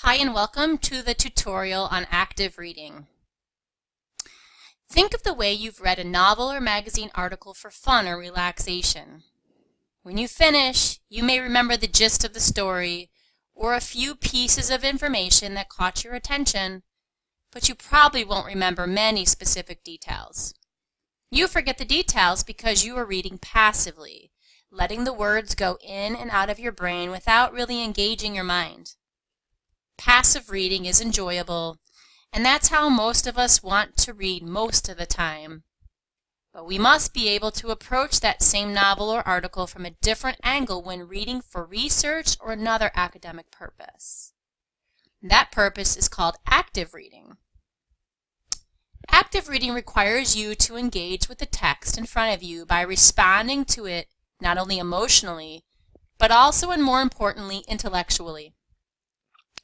Hi and welcome to the tutorial on active reading. Think of the way you've read a novel or magazine article for fun or relaxation. When you finish, you may remember the gist of the story or a few pieces of information that caught your attention, but you probably won't remember many specific details. You forget the details because you are reading passively, letting the words go in and out of your brain without really engaging your mind. Passive reading is enjoyable, and that's how most of us want to read most of the time. But we must be able to approach that same novel or article from a different angle when reading for research or another academic purpose. That purpose is called active reading. Active reading requires you to engage with the text in front of you by responding to it not only emotionally, but also and more importantly, intellectually.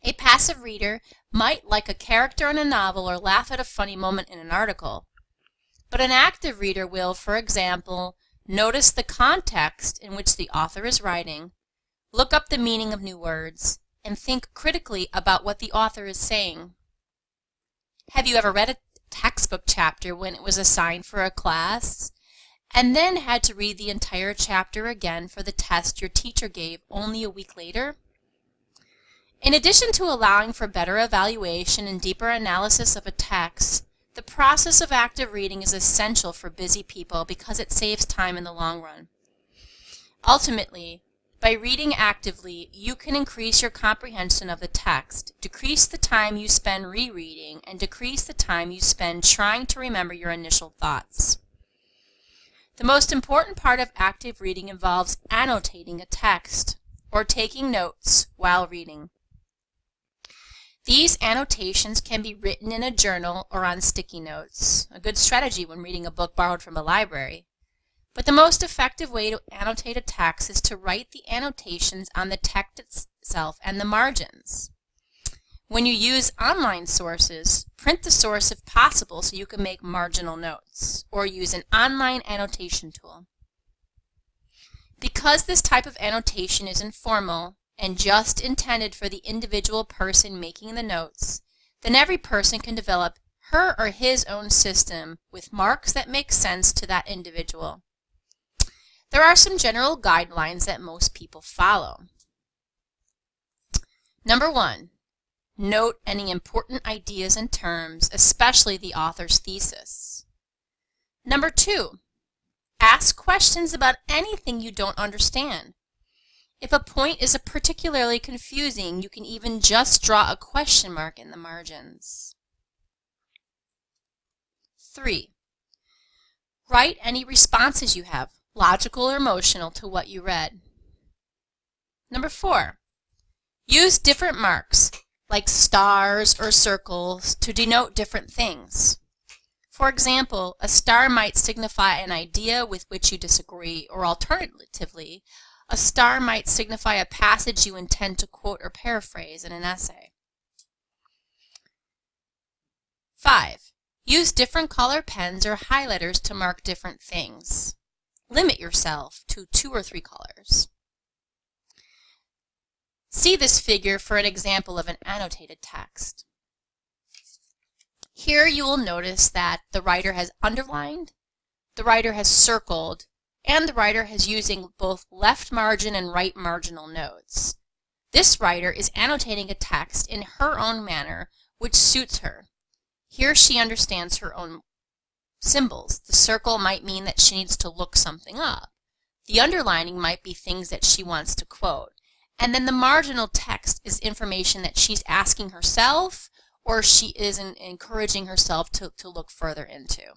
A passive reader might like a character in a novel or laugh at a funny moment in an article. But an active reader will, for example, notice the context in which the author is writing, look up the meaning of new words, and think critically about what the author is saying. Have you ever read a textbook chapter when it was assigned for a class, and then had to read the entire chapter again for the test your teacher gave only a week later? In addition to allowing for better evaluation and deeper analysis of a text, the process of active reading is essential for busy people because it saves time in the long run. Ultimately, by reading actively, you can increase your comprehension of the text, decrease the time you spend rereading, and decrease the time you spend trying to remember your initial thoughts. The most important part of active reading involves annotating a text, or taking notes while reading. These annotations can be written in a journal or on sticky notes, a good strategy when reading a book borrowed from a library. But the most effective way to annotate a text is to write the annotations on the text itself and the margins. When you use online sources, print the source if possible so you can make marginal notes, or use an online annotation tool. Because this type of annotation is informal, and just intended for the individual person making the notes, then every person can develop her or his own system with marks that make sense to that individual. There are some general guidelines that most people follow. Number 1, note any important ideas and terms, especially the author's thesis. Number 2, ask questions about anything you don't understand. If a point is particularly confusing, you can even just draw a question mark in the margins. 3, write any responses you have, logical or emotional, to what you read. Number 4, use different marks, like stars or circles, to denote different things. For example, a star might signify an idea with which you disagree, or alternatively, a star might signify a passage you intend to quote or paraphrase in an essay. 5, use different color pens or highlighters to mark different things. Limit yourself to 2 or 3 colors. See this figure for an example of an annotated text. Here you will notice that the writer has underlined, the writer has circled, and the writer is using both left margin and right marginal notes. This writer is annotating a text in her own manner, which suits her. Here she understands her own symbols. The circle might mean that she needs to look something up. The underlining might be things that she wants to quote. And then the marginal text is information that she's asking herself or she is encouraging herself to look further into.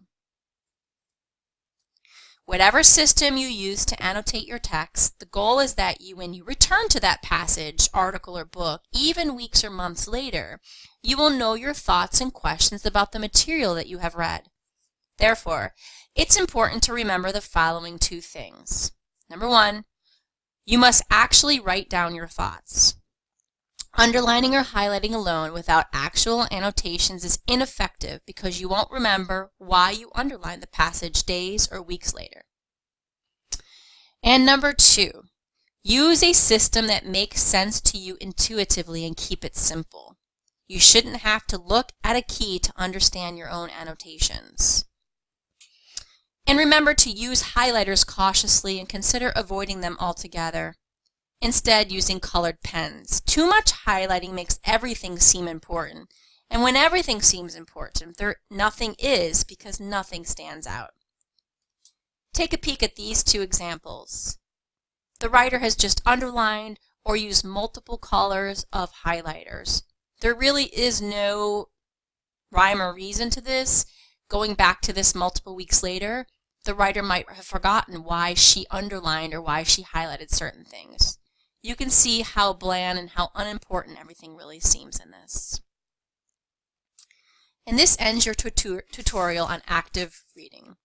Whatever system you use to annotate your text, the goal is that when you return to that passage, article, or book, even weeks or months later, you will know your thoughts and questions about the material that you have read. Therefore, it's important to remember the following 2 things. Number 1, you must actually write down your thoughts. Underlining or highlighting alone without actual annotations is ineffective because you won't remember why you underlined the passage days or weeks later. And number 2, Use a system that makes sense to you intuitively and keep it simple. You shouldn't have to look at a key to understand your own annotations. And remember to use highlighters cautiously and consider avoiding them altogether. Instead, using colored pens. Too much highlighting makes everything seem important. And when everything seems important, nothing is, because nothing stands out. Take a peek at these two examples. The writer has just underlined or used multiple colors of highlighters. There really is no rhyme or reason to this. Going back to this multiple weeks later, the writer might have forgotten why she underlined or why she highlighted certain things. You can see how bland and how unimportant everything really seems in this. And this ends your tutorial on active reading.